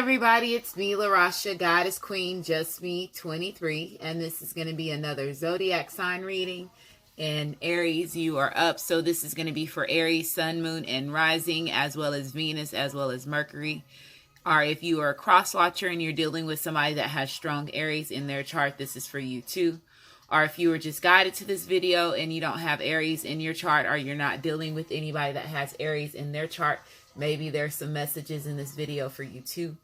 everybody, it's me, LaRasha, Goddess Queen, Just Me 23, and this is going to be another zodiac sign reading. And Aries, you are up, so this is going to be for Aries, Sun, Moon, and Rising, as well as Venus, as well as Mercury. Or if you are a cross watcher and you're dealing with somebody that has strong Aries in their chart, this is for you too. Or if you were just guided to this video and you don't have Aries in your chart, or you're not dealing with anybody that has Aries in their chart, maybe there's some messages in this video for you too.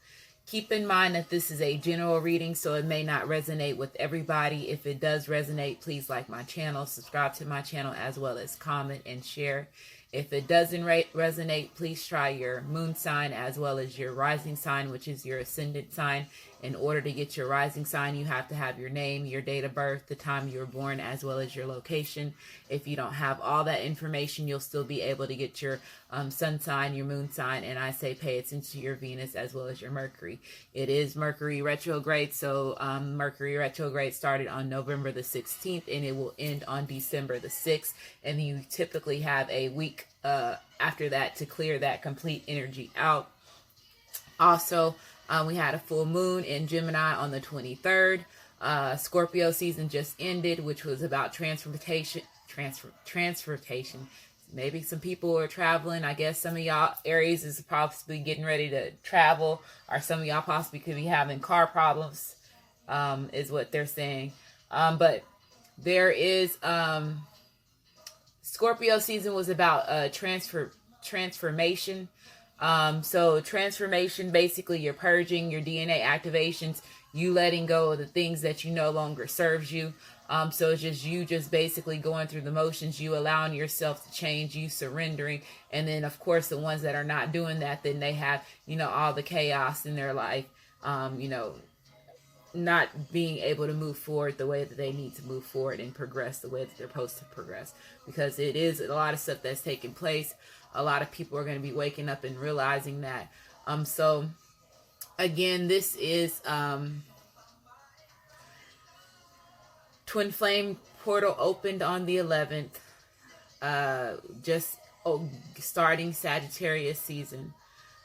Keep in mind that this is a general reading, so it may not resonate with everybody. If it does resonate, please like my channel, subscribe to my channel, as well as comment and share. If it doesn't resonate, please try your moon sign as well as your rising sign, which is your ascendant sign. In order to get your rising sign, you have to have your name, your date of birth, the time you were born, as well as your location. If you don't have all that information, you'll still be able to get your sun sign, your moon sign, and I say pay attention to your Venus as well as your Mercury. It is Mercury retrograde, so Mercury retrograde started on November the 16th, and it will end on December the 6th, and you typically have a week after that to clear that complete energy out. Also, we had a full moon in Gemini on the 23rd. Scorpio season just ended, which was about transportation. Maybe some people are traveling. I guess some of y'all, Aries, is possibly getting ready to travel, or some of y'all possibly could be having car problems, is what they're saying. But there is, Scorpio season was about transformation. So transformation, basically you're purging your DNA activations, you letting go of the things that you no longer serves you. So it's just you just basically going through the motions, you allowing yourself to change, you surrendering. And then of course the ones that are not doing that, then they have, all the chaos in their life, not being able to move forward the way that they need to move forward and progress the way that they're supposed to progress. Because it is a lot of stuff that's taking place. A lot of people are going to be waking up and realizing that. So again, this is Twin Flame portal opened on the 11th. Starting Sagittarius season.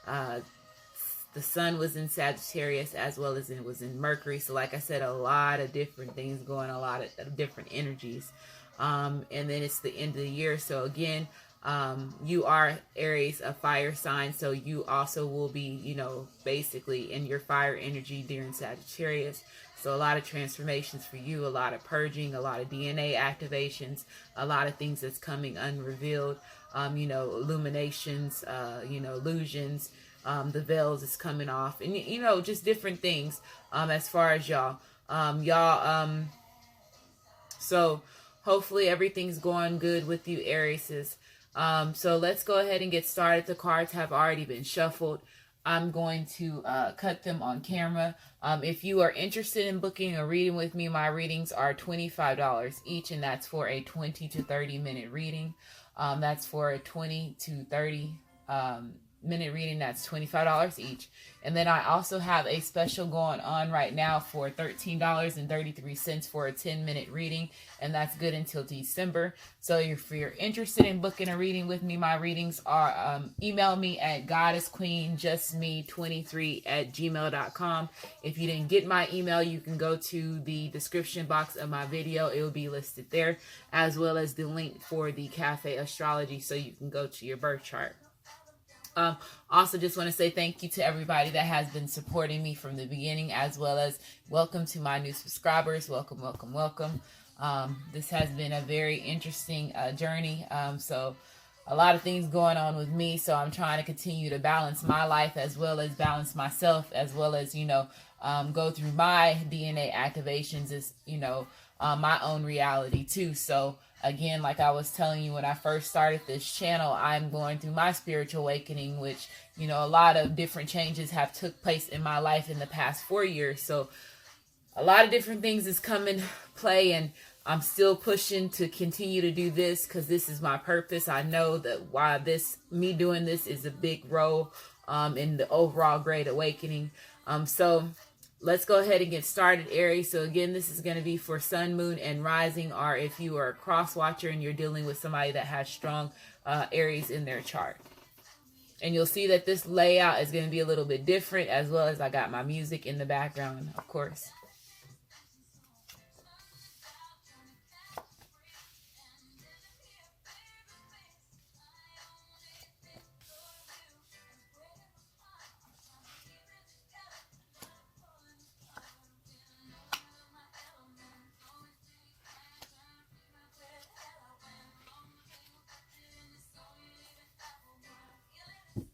The sun was in Sagittarius as well as it was in Mercury. So like I said, a lot of different things going, a lot of different energies. And then it's the end of the year. So again, you are Aries, a fire sign. So you also will be, basically in your fire energy during Sagittarius. So a lot of transformations for you, a lot of purging, a lot of DNA activations, a lot of things that's coming unrevealed, illuminations, illusions. The veils is coming off, and just different things as far as y'all. So hopefully everything's going good with you, Aries. So let's go ahead and get started. The cards have already been shuffled. I'm going to cut them on camera. If you are interested in booking a reading with me, my readings are $25 each, and that's for a 20 to 30 minute reading. That's for a 20 to 30 minute reading. That's $25 each. And then I also have a special going on right now for $13.33 for a 10-minute reading, and that's good until December. So if you're interested in booking a reading with me, my readings are email me at goddessqueenjustme23@gmail.com. If you didn't get my email, you can go to the description box of my video. It will be listed there, as well as the link for the Cafe Astrology, so you can go to your birth chart. Also just want to say thank you to everybody that has been supporting me from the beginning, as well as welcome to my new subscribers. Welcome, welcome, welcome. This has been a very interesting journey. So a lot of things going on with me. So I'm trying to continue to balance my life as well as balance myself, as well as, go through my DNA activations as, my own reality too. So again, like I was telling you when I first started this channel, I'm going through my spiritual awakening, which, a lot of different changes have took place in my life in the past 4 years. So a lot of different things is coming play, and I'm still pushing to continue to do this because this is my purpose. I know that me doing this is a big role in the overall great awakening. So let's go ahead and get started, Aries. So again, this is going to be for Sun, Moon, and Rising, or if you are a cross watcher and you're dealing with somebody that has strong Aries in their chart. And you'll see that this layout is going to be a little bit different, as well as I got my music in the background, of course.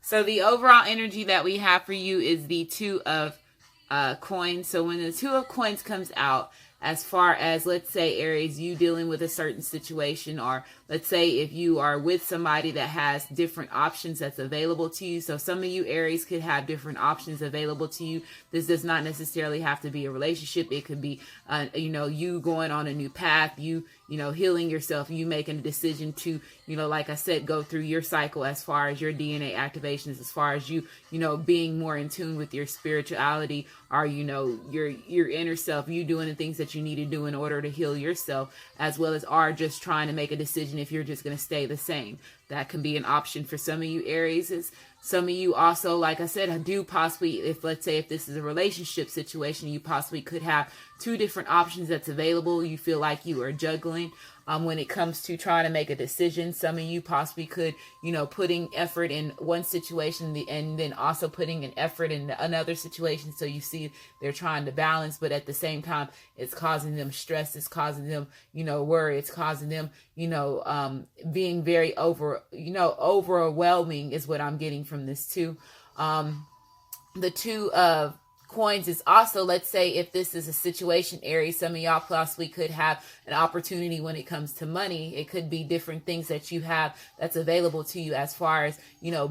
So the overall energy that we have for you is the Two of coins. So when the Two of coins comes out, as far as, let's say, Aries, you dealing with a certain situation, or let's say if you are with somebody that has different options that's available to you. So some of you Aries could have different options available to you. This does not necessarily have to be a relationship. It could be, you going on a new path, you healing yourself, you making a decision to, like I said, go through your cycle as far as your DNA activations, as far as you being more in tune with your spirituality, or, your inner self, you doing the things that you need to do in order to heal yourself, as well as are just trying to make a decision if you're just going to stay the same. That can be an option for some of you Aries. Some of you also, like I said, do possibly, if let's say if this is a relationship situation, you possibly could have two different options that's available. You feel like you are juggling when it comes to trying to make a decision. Some of you possibly could, putting effort in one situation and then also putting an effort in another situation. So you see they're trying to balance, but at the same time, it's causing them stress. It's causing them, worry. It's causing them, being very overwhelming is what I'm getting from this too. The Two of coins is also, let's say if this is a situation, Aries, some of y'all possibly could have an opportunity when it comes to money. It could be different things that you have that's available to you as far as,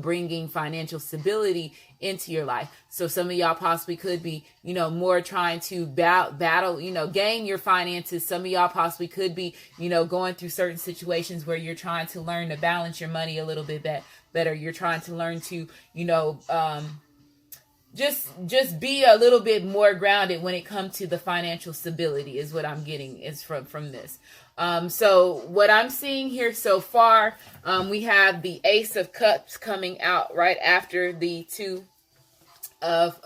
bringing financial stability into your life. So some of y'all possibly could be, more trying to battle, gain your finances. Some of y'all possibly could be, going through certain situations where you're trying to learn to balance your money a little bit better. You're trying to learn to, just be a little bit more grounded when it comes to the financial stability is what I'm getting is from this. So what I'm seeing here so far, we have the Ace of Cups coming out right after the Two of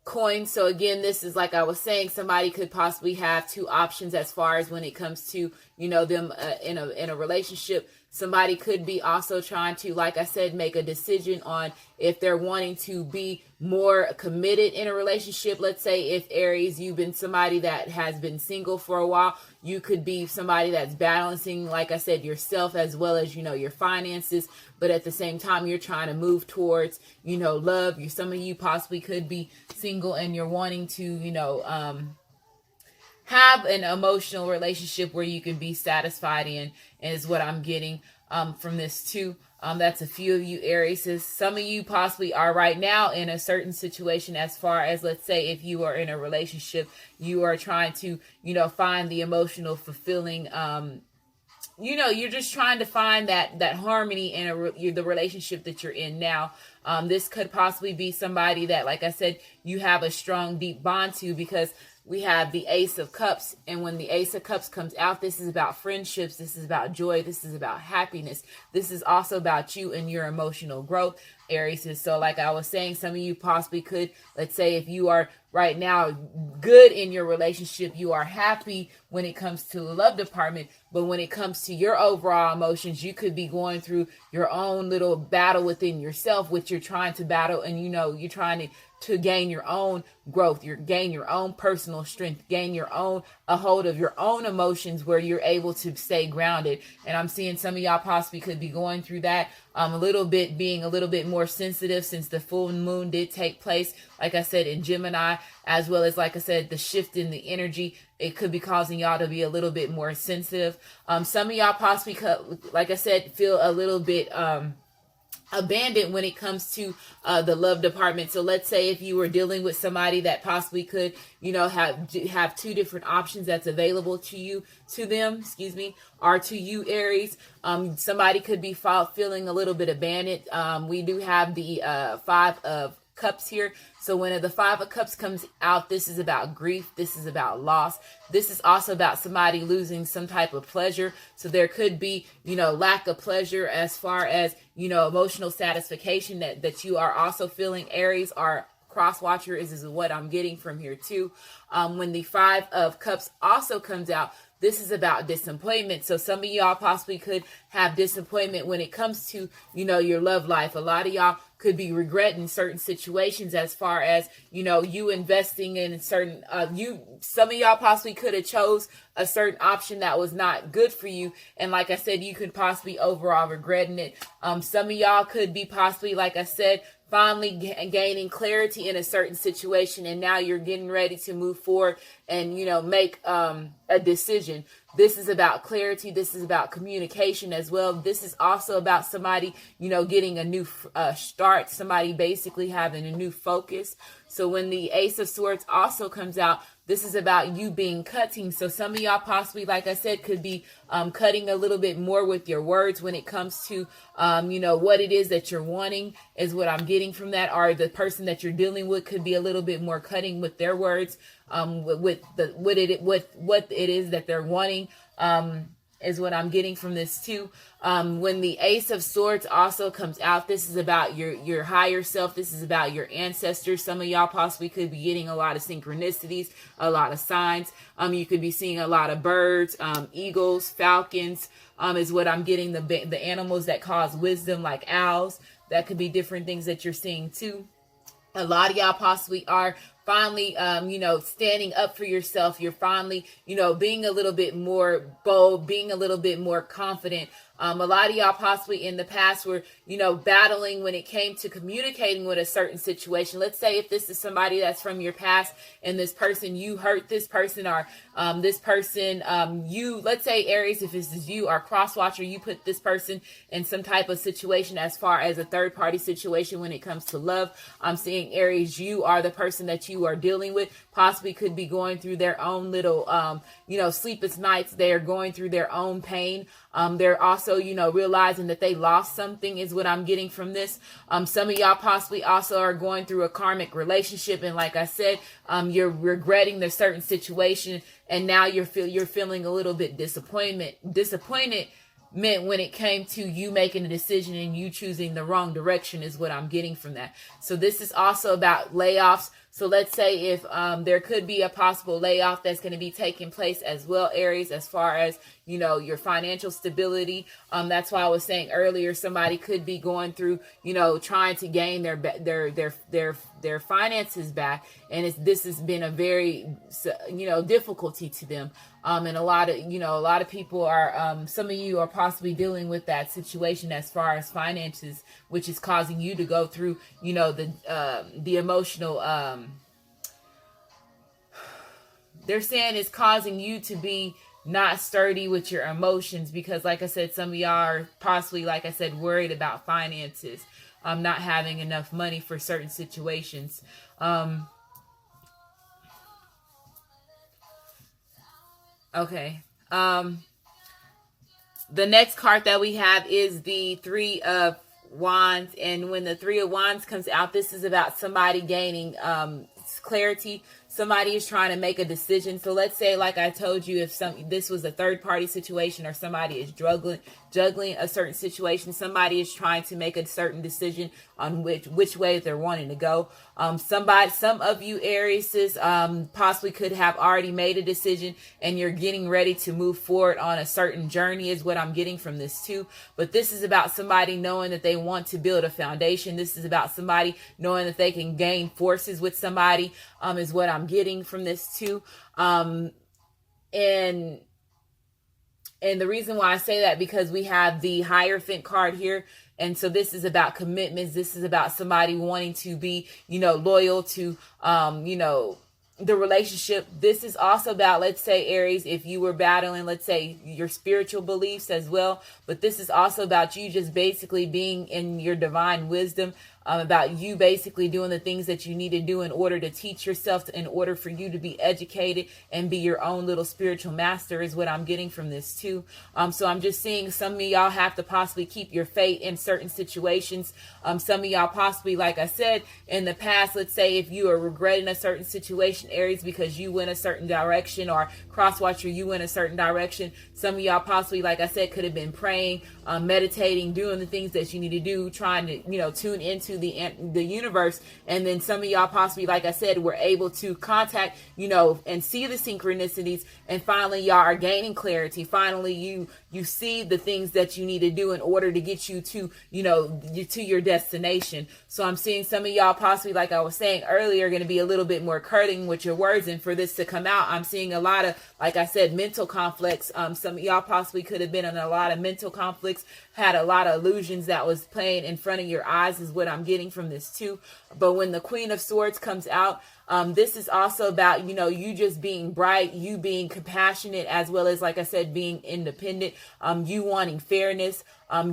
coins. So again, this is like I was saying, somebody could possibly have two options as far as when it comes to, them in a relationship. Somebody could be also trying to, like I said, make a decision on if they're wanting to be more committed in a relationship. Let's say if Aries, you've been somebody that has been single for a while, you could be somebody that's balancing, like I said, yourself as well as, your finances. But at the same time, you're trying to move towards, love. Some of you possibly could be single and you're wanting to, have an emotional relationship where you can be satisfied in, is what I'm getting from this too. That's a few of you Aries. Some of you possibly are right now in a certain situation as far as, let's say, if you are in a relationship, you are trying to, find the emotional fulfilling, you're just trying to find that harmony in the relationship that you're in now. This could possibly be somebody that, like I said, you have a strong, deep bond to, because we have the Ace of Cups. And when the Ace of Cups comes out, this is about friendships. This is about joy. This is about happiness. This is also about you and your emotional growth, Aries. And so like I was saying, some of you possibly could, let's say if you are right now good in your relationship, you are happy when it comes to the love department. But when it comes to your overall emotions, you could be going through your own little battle within yourself, which you're trying to battle. And, you're trying to gain your own growth, gain your own personal strength, gain your own a hold of your own emotions where you're able to stay grounded. And I'm seeing some of y'all possibly could be going through that being a little bit more sensitive, since the full moon did take place, like I said, in Gemini, as well as, like I said, the shift in the energy. It could be causing y'all to be a little bit more sensitive. Some of y'all possibly could, like I said, feel a little bit abandoned when it comes to the love department. So let's say if you were dealing with somebody that possibly could, have two different options that's available to them, or to you Aries. Somebody could be feeling a little bit abandoned. We do have the Five of Cups here. So when the Five of Cups comes out, this is about grief. This is about loss. This is also about somebody losing some type of pleasure. So there could be, lack of pleasure as far as, emotional satisfaction that you are also feeling. Aries are cross watcher is what I'm getting from here too. When the Five of Cups also comes out, this is about disappointment. So some of y'all possibly could have disappointment when it comes to, your love life. A lot of y'all could be regretting certain situations as far as, you investing in certain, some of y'all possibly could have chose a certain option that was not good for you. And like I said, you could possibly overall regretting it. Some of y'all could be possibly, like I said, finally gaining clarity in a certain situation, and now you're getting ready to move forward and make a decision. This is about clarity. This is about communication as well. This is also about somebody getting a new start, somebody basically having a new focus. So when the Ace of Swords also comes out, this is about you being cutting. So some of y'all possibly, like I said, could be cutting a little bit more with your words when it comes to, what it is that you're wanting is what I'm getting from that. Or the person that you're dealing with could be a little bit more cutting with their words, with what it is that they're wanting. Is what I'm getting from this too. When the Ace of Swords also comes out, this is about your higher self. This is about your ancestors. Some of y'all possibly could be getting a lot of synchronicities, a lot of signs. You could be seeing a lot of birds, eagles, falcons, is what I'm getting. The animals that cause wisdom, like owls. That could be different things that you're seeing too. A lot of y'all possibly are finally, standing up for yourself. You're finally, being a little bit more bold, being a little bit more confident. A lot of y'all possibly in the past were, battling when it came to communicating with a certain situation. Let's say if this is somebody that's from your past and this person, you hurt this person, or this person, let's say Aries, if this is you, or cross watcher, you put this person in some type of situation as far as a third party situation when it comes to love. I'm seeing Aries, you are the person that you are dealing with, possibly could be going through their own little, sleepless nights. They're going through their own pain. They're also, realizing that they lost something is what I'm getting from this. Some of y'all possibly also are going through a karmic relationship. And like I said, you're regretting the certain situation. And now you're feeling a little bit disappointed when it came to you making a decision and you choosing the wrong direction is what I'm getting from that. So this is also about layoffs. So let's say if there could be a possible layoff that's going to be taking place as well, Aries, as far as, your financial stability. That's why I was saying earlier, somebody could be going through, trying to gain their finances back. And this has been a very, difficulty to them. And a lot of people are, some of you are possibly dealing with that situation as far as finances, which is causing you to go through, the emotional, they're saying it's causing you to be not sturdy with your emotions because, like I said, some of y'all are possibly, like I said, worried about finances, not having enough money for certain situations. Okay. The next card that we have is the Three of Wands. And when the Three of Wands comes out, this is about somebody gaining clarity. Somebody is trying to make a decision. So let's say, like I told you, if this was a third party situation or somebody is juggling a certain situation, somebody is trying to make a certain decision on which way they're wanting to go. Some of you Aries possibly could have already made a decision and you're getting ready to move forward on a certain journey is what I'm getting from this too. But this is about somebody knowing that they want to build a foundation. This is about somebody knowing that they can gain forces with somebody, is what I'm getting from this too. And the reason why I say that, because we have the Hierophant card here. And so this is about commitments. This is about somebody wanting to be, loyal to, the relationship. This is also about, let's say, Aries, if you were battling, let's say, your spiritual beliefs as well. But this is also about you just basically being in your divine wisdom, about you basically doing the things that you need to do in order to teach yourself, in order for you to be educated and be your own little spiritual master is what I'm getting from this too. So I'm just seeing some of y'all have to possibly keep your fate in certain situations. Some of y'all possibly, like I said, in the past, let's say if you are regretting a certain situation, Aries, because you went a certain direction, or crosswatcher, you went a certain direction. Some of y'all possibly, like I said, could have been praying, meditating, doing the things that you need to do, trying to, tune into the universe. And then some of y'all possibly, like I said, were able to contact, and see the synchronicities. And finally, y'all are gaining clarity. Finally, you see the things that you need to do in order to get you to, to your destination. So I'm seeing some of y'all possibly, like I was saying earlier, going to be a little bit more cutting with your words. And for this to come out, I'm seeing a lot of, like I said, mental conflicts. Some of y'all possibly could have been in a lot of mental conflicts, had a lot of illusions that was playing in front of your eyes is what I'm getting from this too. But when the Queen of Swords comes out, this is also about, you just being bright, you being compassionate, as well as, like I said, being independent, you wanting fairness,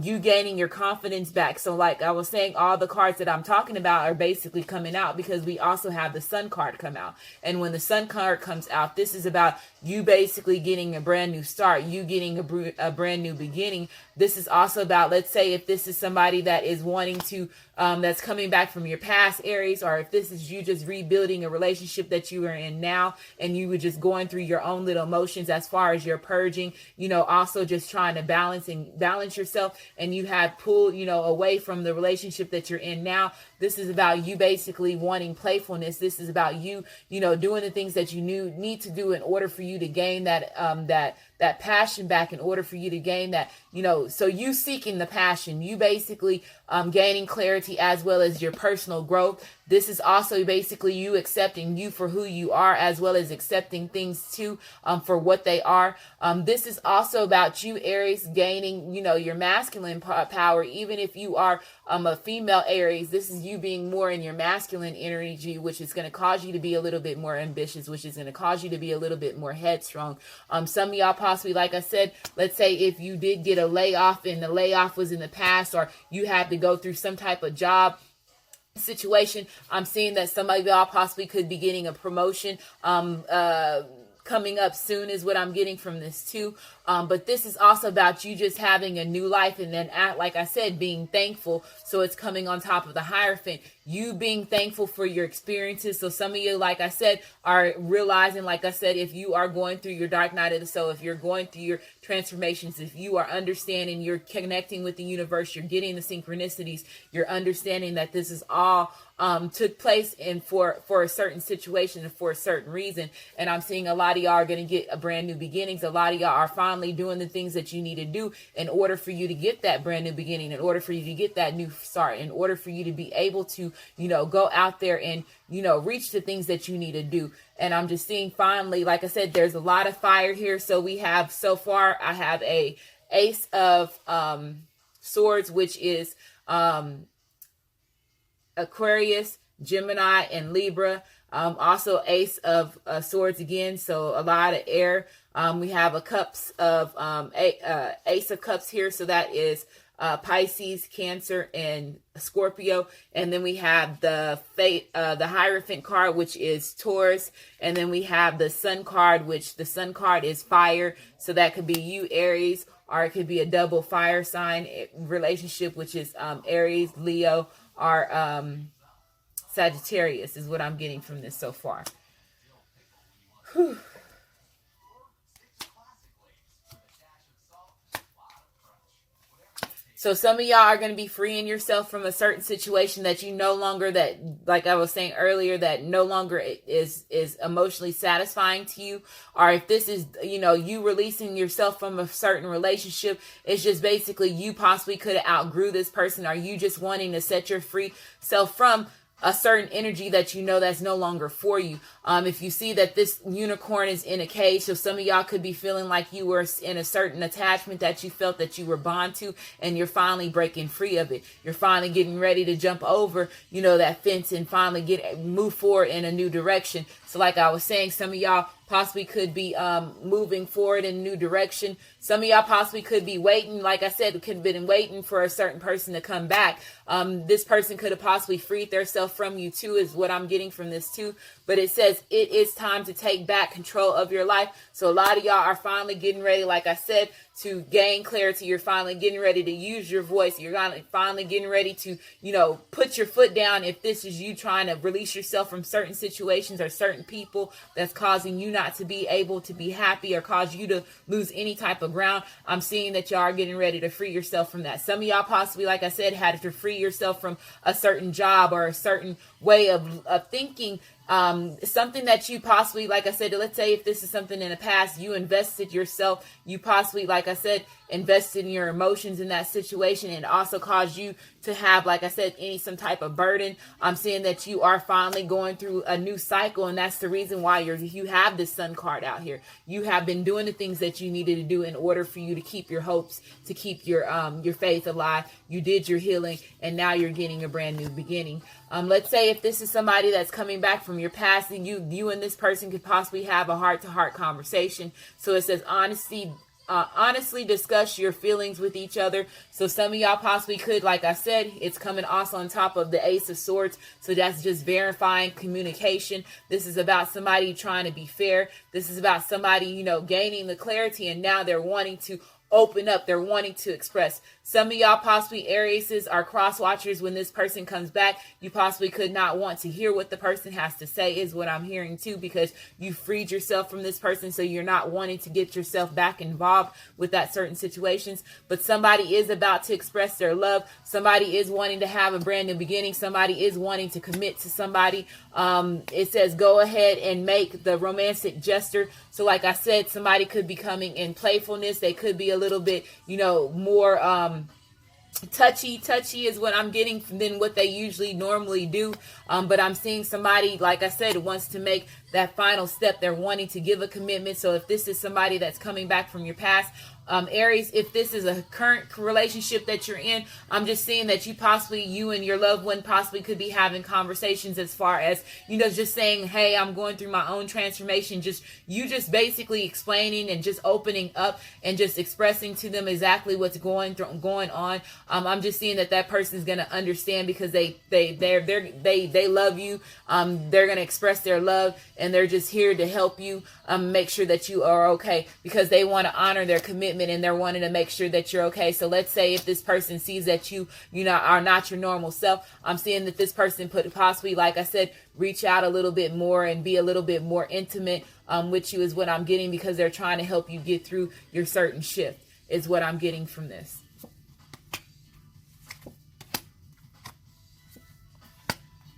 you gaining your confidence back. So like I was saying, all the cards that I'm talking about are basically coming out because we also have the Sun card come out. And when the Sun card comes out, this is about you basically getting a brand new start, you getting a brand new beginning. This is also about, let's say if this is somebody that is wanting to, that's coming back from your past, Aries, or if this is you just rebuilding a relationship that you are in now, and you were just going through your own little emotions as far as you're purging, also just trying to balance yourself, and you have pulled, away from the relationship that you're in now. This is about you basically wanting playfulness. This is about you, doing the things that you need to do in order for you to gain that passion back, in order for you to gain that, so you seeking the passion, you basically gaining clarity as well as your personal growth. This is also basically you accepting you for who you are, as well as accepting things too for what they are. This is also about you, Aries, gaining, your masculine power. Even if you are a female Aries, this is you being more in your masculine energy, which is going to cause you to be a little bit more ambitious, which is going to cause you to be a little bit more headstrong. Some of y'all possibly, like I said, let's say if you did get a layoff and the layoff was in the past, or you had to go through some type of job situation, I'm seeing that some of y'all possibly could be getting a promotion coming up soon is what I'm getting from this too. But this is also about you just having a new life, and then, like I said, being thankful. So it's coming on top of the Hierophant, you being thankful for your experiences. So some of you, like I said, are realizing, like I said, if you are going through your dark night of the soul, if you're going through your transformations, if you are understanding, you're connecting with the universe, you're getting the synchronicities, you're understanding that this is all took place and for a certain situation and for a certain reason. And I'm seeing a lot of y'all are going to get a brand new beginnings. A lot of y'all are finally doing the things that you need to do in order for you to get that brand new beginning, in order for you to get that new start, in order for you to be able to, go out there and, reach the things that you need to do. And I'm just seeing finally, like I said, there's a lot of fire here. So we have, so far, I have a Ace of Swords, which is Aquarius, Gemini, and Libra. Also Ace of Swords again, so a lot of air. We have a Cups of Ace of Cups here, so that is Pisces, Cancer, and Scorpio. And then we have the Hierophant card, which is Taurus. And then we have the Sun card, which the Sun card is fire, so that could be you, Aries, or it could be a double fire sign relationship, which is Aries, Leo, or Sagittarius is what I'm getting from this so far. Whew. So some of y'all are going to be freeing yourself from a certain situation that you no longer, that, like I was saying earlier, that no longer is emotionally satisfying to you. Or if this is, you releasing yourself from a certain relationship, it's just basically you possibly could have outgrew this person, or you just wanting to set your free self from a certain energy that that's no longer for you. If you see that this unicorn is in a cage, so some of y'all could be feeling like you were in a certain attachment that you felt that you were bound to, and you're finally breaking free of it. You're finally getting ready to jump over, that fence, and finally move forward in a new direction. So like I was saying, some of y'all possibly could be moving forward in a new direction. Some of y'all possibly could be waiting. Like I said, could have been waiting for a certain person to come back. This person could have possibly freed themselves from you too, is what I'm getting from this too. But it says it is time to take back control of your life. So a lot of y'all are finally getting ready, like I said, to gain clarity. You're finally getting ready to use your voice. You're finally getting ready to, put your foot down if this is you trying to release yourself from certain situations or certain people that's causing you not to be able to be happy or cause you to lose any type of ground. I'm seeing that y'all are getting ready to free yourself from that. Some of y'all possibly, like I said, had to free yourself from a certain job or a certain way of thinking. Something that you possibly, like I said, let's say if this is something in the past, you invested yourself, you possibly, like I said, invested in your emotions in that situation, and also caused you to have, like I said, some type of burden. I'm seeing that you are finally going through a new cycle, and that's the reason why you have this Sun card out here. You have been doing the things that you needed to do in order for you to keep your hopes, to keep your faith alive. You did your healing, and now you're getting a brand new beginning. Let's say if this is somebody that's coming back from your past, and you and this person could possibly have a heart-to-heart conversation. So it says honestly discuss your feelings with each other. So some of y'all possibly could, like I said, it's coming also on top of the Ace of Swords. So that's just verifying communication. This is about somebody trying to be fair. This is about somebody, gaining the clarity, and now they're wanting to open up. They're wanting to express. Some of y'all possibly Aries are cross watchers. When this person comes back, you possibly could not want to hear what the person has to say, is what I'm hearing too, because you freed yourself from this person. So you're not wanting to get yourself back involved with that certain situations. But somebody is about to express their love. Somebody is wanting to have a brand new beginning. Somebody is wanting to commit to somebody. It says go ahead and make the romantic gesture. So like I said, somebody could be coming in playfulness. They could be a little bit, more touchy is what I'm getting than what they usually normally do. But I'm seeing somebody, like I said, wants to make that final step. They're wanting to give a commitment. So if this is somebody that's coming back from your past, Aries, if this is a current relationship that you're in, I'm just seeing that you and your loved one possibly could be having conversations as far as, just saying, hey, I'm going through my own transformation. Just basically explaining and just opening up and just expressing to them exactly what's going on. I'm just seeing that person's going to understand, because they love you. They're going to express their love, and they're just here to help you make sure that you are okay, because they want to honor their commitment, and they're wanting to make sure that you're okay. So let's say if this person sees that you are not your normal self, I'm seeing that this person could possibly, like I said, reach out a little bit more and be a little bit more intimate with you, is what I'm getting, because they're trying to help you get through your certain shift, is what I'm getting from this.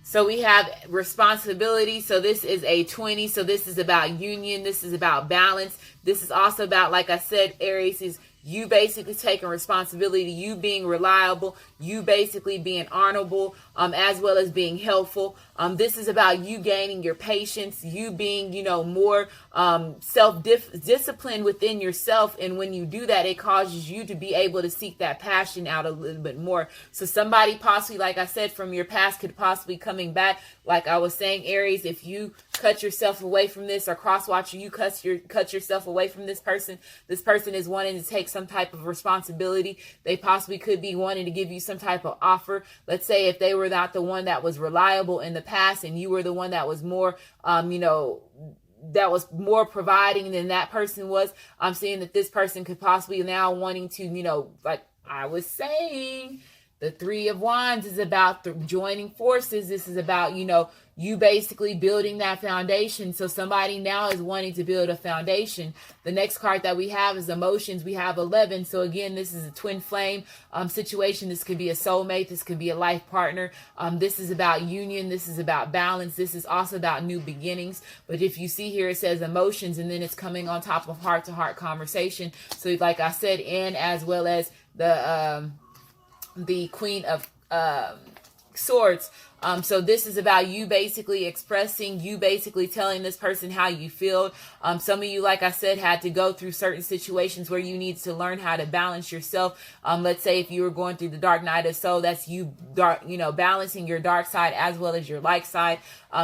So we have responsibility. So this is a 20. So this is about union. This is about balance. This is also about, like I said, Aries, is you basically taking responsibility, you being reliable, you basically being honorable, as well as being helpful. This is about you gaining your patience, you being, more self-disciplined within yourself. And when you do that, it causes you to be able to seek that passion out a little bit more. So somebody possibly, like I said, from your past could possibly coming back. Like I was saying, Aries, if you cut yourself away from this, or cross-watcher, you cut yourself away from this person is wanting to take some type of responsibility. They possibly could be wanting to give you some type of offer. Let's say if they were not the one that was reliable in the past, and you were the one that was more, that was more providing than that person was. I'm seeing that this person could possibly now wanting to, like I was saying, the Three of Wands is about joining forces. This is about, you basically building that foundation. So somebody now is wanting to build a foundation. The next card that we have is emotions. We have 11. So again, this is a twin flame situation. This could be a soulmate. This could be a life partner. This is about union. This is about balance. This is also about new beginnings. But if you see here, it says emotions, and then it's coming on top of heart-to-heart conversation. So like I said, and as well as the Queen of Swords. So this is about you basically expressing, you basically telling this person how you feel. Some of you, like I said, had to go through certain situations where you need to learn how to balance yourself. Let's say if you were going through the dark night of soul, that's you balancing your dark side as well as your light side.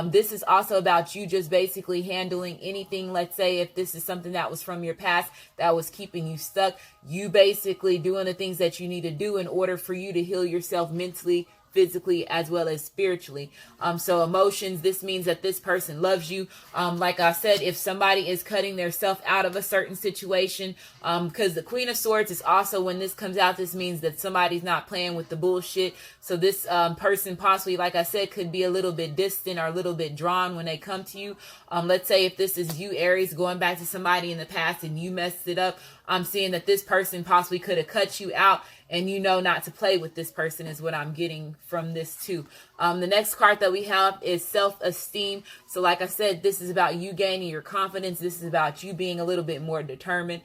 This is also about you just basically handling anything. Let's say if this is something that was from your past that was keeping you stuck, you basically doing the things that you need to do in order for you to heal yourself mentally, physically, as well as spiritually. So emotions, this means that this person loves you. Like I said, if somebody is cutting their self out of a certain situation, because the Queen of Swords is also, when this comes out, this means that somebody's not playing with the bullshit. So this person possibly, like I said, could be a little bit distant or a little bit drawn when they come to you. Let's say if this is you, Aries, going back to somebody in the past and you messed it up, I'm seeing that this person possibly could have cut you out, and you know not to play with this person is what I'm getting from this too. The next card that we have is self-esteem. So like I said, this is about you gaining your confidence. This is about you being a little bit more determined.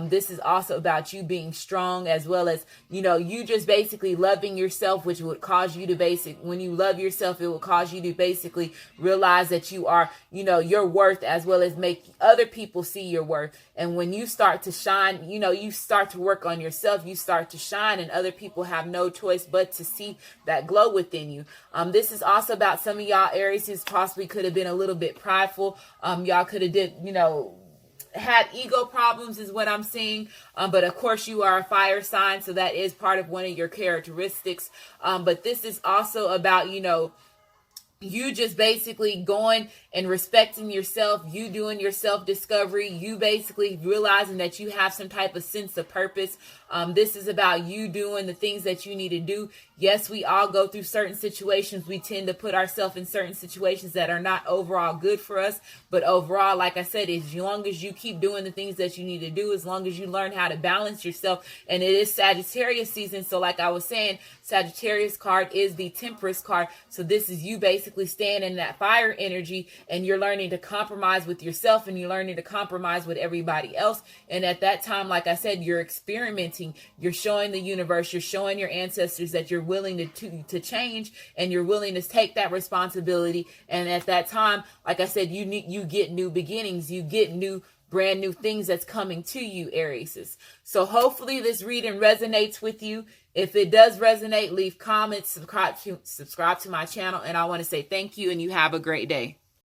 This is also about you being strong, as well as, you just basically loving yourself, which would cause you to when you love yourself, it will cause you to basically realize that you are, your worth, as well as make other people see your worth. And when you start to shine, you start to work on yourself, you start to shine, and other people have no choice but to see that glow within you. This is also about some of y'all Aries who possibly could have been a little bit prideful. Y'all could have had ego problems is what I'm seeing. But of course you are a fire sign, so that is part of one of your characteristics. But this is also about, you just basically going and respecting yourself, you doing your self-discovery, you basically realizing that you have some type of sense of purpose. This is about you doing the things that you need to do. Yes, we all go through certain situations. We tend to put ourselves in certain situations that are not overall good for us. But overall, like I said, as long as you keep doing the things that you need to do, as long as you learn how to balance yourself, and it is Sagittarius season. So like I was saying, Sagittarius card is the Temperance card. So this is you basically staying in that fire energy, and you're learning to compromise with yourself, and you're learning to compromise with everybody else. And at that time, like I said, you're experimenting, you're showing the universe, you're showing your ancestors that you're willing to change, and you're willing to take that responsibility. And at that time, like I said, you get new beginnings, you get brand new things that's coming to you, Aries. So hopefully this reading resonates with you. If it does resonate, leave comments, subscribe to my channel, and I want to say thank you, and you have a great day.